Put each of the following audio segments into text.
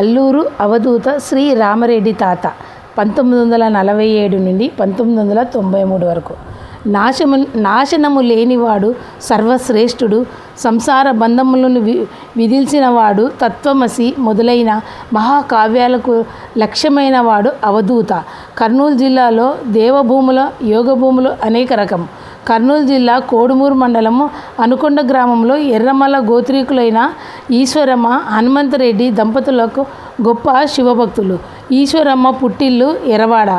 అల్లూరు అవధూత శ్రీ రామరెడ్డి తాత 1947 నుండి 1993 వరకు. నాశనము లేనివాడు, సర్వశ్రేష్ఠుడు, సంసార బంధములను విదిల్చినవాడు, తత్వమసి మొదలైన మహాకావ్యాలకు లక్ష్యమైన వాడు అవధూత. కర్నూలు జిల్లాలో దేవభూముల, యోగభూములు అనేక రకం. కర్నూలు జిల్లా కోడుమూరు మండలము అనుకొండ గ్రామంలో ఎర్రమల్ల గోత్రీకులైన ఈశ్వరమ్మ, హనుమంతరెడ్డి దంపతులకు గొప్ప శివభక్తులు. ఈశ్వరమ్మ పుట్టిల్లు ఎరవాడ,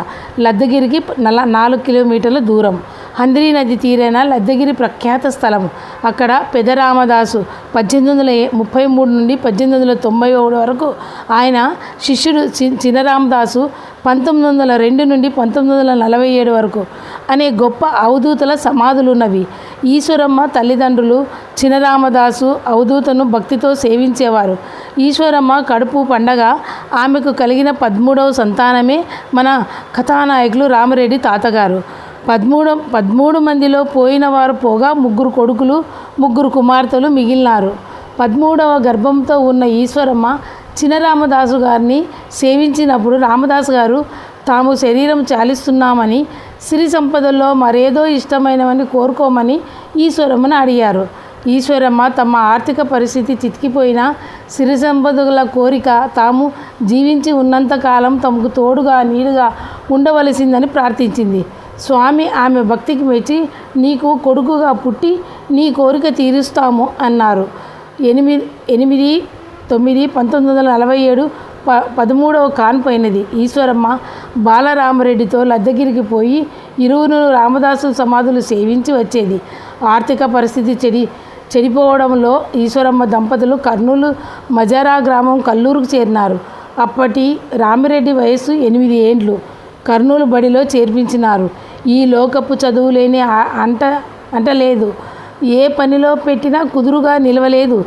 లద్దగిరికి 4 కిలోమీటర్ల దూరం. హంద్రీ నది తీరాన లద్దగిరి ప్రఖ్యాత స్థలం. అక్కడ పెదరామదాసు 1833 నుండి 1891 వరకు, ఆయన శిష్యుడు చినరామదాసు 1902 నుండి 1947 వరకు అనే గొప్ప అవధూతల సమాధులున్నవి. ఈశ్వరమ్మ తల్లిదండ్రులు చినరామదాసు అవధూతను భక్తితో సేవించేవారు. ఈశ్వరమ్మ కడుపు పండగ ఆమెకు కలిగిన 13వ సంతానమే మన కథానాయకులు రామరెడ్డి తాతగారు. 13 మందిలో పోయిన వారు పోగా 3 కొడుకులు, 3 కుమార్తెలు మిగిలినారు. 13వ గర్భంతో ఉన్న ఈశ్వరమ్మ చినరామదాసు గారిని సేవించినప్పుడు రామదాసు గారు తాము శరీరం చాలిస్తున్నామని, సిరి సంపదల్లో మరేదో ఇష్టమైనవని కోరుకోమని ఈశ్వరమ్మను అడిగారు. ఈశ్వరమ్మ తమ ఆర్థిక పరిస్థితి చితికిపోయిన సిరి సంపదల కోరిక తాము జీవించి ఉన్నంతకాలం తమకు తోడుగా నీడుగా ఉండవలసిందని ప్రార్థించింది. స్వామి ఆమె భక్తికి మెచ్చి, నీకు కొడుకుగా పుట్టి నీ కోరిక తీరుస్తాము అన్నారు. 8/9/1947 13వ కాన్పోయినది. ఈశ్వరమ్మ బాలరామరెడ్డితో లద్దగిరికి పోయి ఇరువురు రామదాసు సమాధులు సేవించి వచ్చేది. ఆర్థిక పరిస్థితి చెడిపోవడంలో ఈశ్వరమ్మ దంపతులు కర్నూలు మజారా గ్రామం కల్లూరుకు చేరినారు. అప్పటి రామిరెడ్డి వయసు 8 ఏండ్లు. కర్నూలు బడిలో చేర్పించినారు. ఈ లోకపు చదువులేని అంటలేదు. ఏ పనిలో పెట్టినా కుదురుగా నిలవలేదు.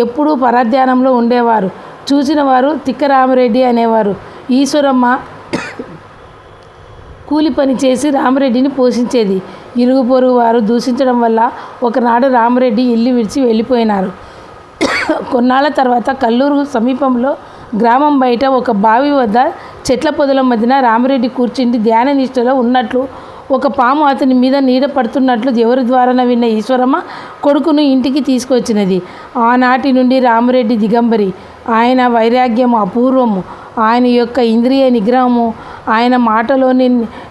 ఎప్పుడూ పరధ్యానంలో ఉండేవారు. చూసిన వారు తిక్కరామిరెడ్డి అనేవారు. ఈశ్వరమ్మ కూలి పని చేసి రామిరెడ్డిని పోషించేది. ఇరుగు పొరుగు వారు దూషించడం వల్ల ఒకనాడు రామిరెడ్డి ఇల్లు విడిచి వెళ్ళిపోయినారు. కొన్నాళ్ళ తర్వాత కల్లూరు సమీపంలో గ్రామం బయట ఒక బావి వద్ద చెట్ల పొదల మధ్యన రామిరెడ్డి కూర్చుండి ధ్యాన నిష్టలో ఉన్నట్లు, ఒక పాము అతని మీద నీడ పడుతున్నట్లు ఎవరి ద్వారాన విన్న ఈశ్వరమ్మ కొడుకును ఇంటికి తీసుకొచ్చినది. ఆనాటి నుండి రామిరెడ్డి దిగంబరి. ఆయన వైరాగ్యము అపూర్వము. ఆయన యొక్క ఇంద్రియ నిగ్రహము, ఆయన మాటలోని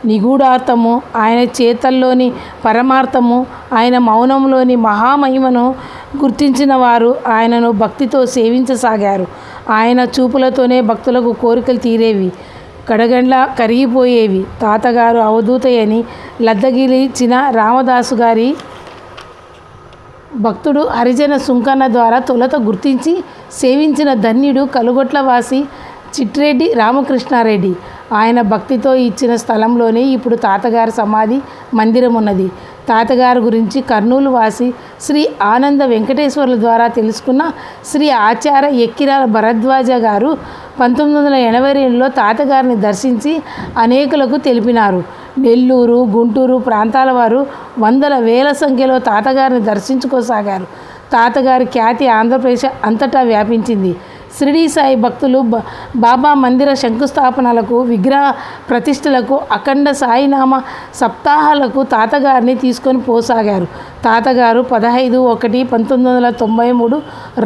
నిగూఢార్థము, ఆయన చేతల్లోని పరమార్థము, ఆయన మౌనంలోని మహామహిమను గుర్తించిన వారు ఆయనను భక్తితో సేవించసాగారు. ఆయన చూపులతోనే భక్తులకు కోరికలు తీరేవి, కడగండ్ల కరిగిపోయేవి. తాతగారు అవధూతయని లద్దగిరి చిన రామదాసు గారి భక్తుడు హరిజన సుంకన్న ద్వారా తొలుత గుర్తించి సేవించిన ధన్యుడు కలుగొట్లవాసి చిట్రెడ్డి రామకృష్ణారెడ్డి. ఆయన భక్తితో ఇచ్చిన స్థలంలోనే ఇప్పుడు తాతగారి సమాధి మందిరం ఉన్నది. తాతగారి గురించి కర్నూలు వాసి శ్రీ ఆనంద వెంకటేశ్వర్ల ద్వారా తెలుసుకున్న శ్రీ ఆచార్య ఎక్కిరాల భరద్వాజ గారు 1982లో తాతగారిని దర్శించి అనేకులకు తెలిపినారు. నెల్లూరు, గుంటూరు ప్రాంతాల వారు వందల వేల సంఖ్యలో తాతగారిని దర్శించుకోసాగారు. తాతగారి ఖ్యాతి ఆంధ్రప్రదేశ్ అంతటా వ్యాపించింది. షిరిడీ సాయి భక్తులు బాబా మందిర శంకుస్థాపనలకు, విగ్రహ ప్రతిష్టలకు, అఖండ సాయినామ సప్తాహాలకు తాతగారిని తీసుకొని పోసాగారు. తాతగారు 15/1/1993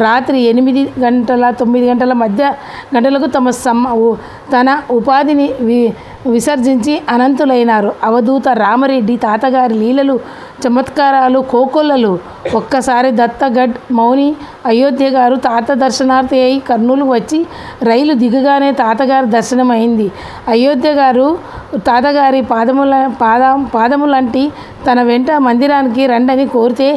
రాత్రి 8-9 మధ్య గంటలకు తన ఉపాధిని విసర్జించి అనంతులైనారు. అవధూత రామరెడ్డి తాతగారి లీలలు, చమత్కారాలు కోకొల్లలు. ఒక్కసారి దత్తగఢ్ మౌని అయోధ్య గారు తాత దర్శనార్థి అయి కర్నూలు వచ్చి రైలు దిగగానే తాతగారి దర్శనం అయింది. అయోధ్య గారు తాతగారి పాదములంటి తన వెంట మందిరానికి రండని కోరితే,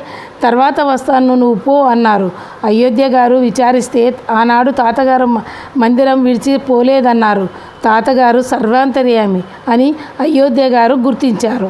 తర్వాత వస్తాను నువ్వు పో అన్నారు. అయోధ్య గారు విచారిస్తే ఆనాడు తాతగారు మందిరం విడిచి పోలేదన్నారు. తాతగారు సర్వాంతర్యామి అని అయోధ్య గారు గుర్తించారు.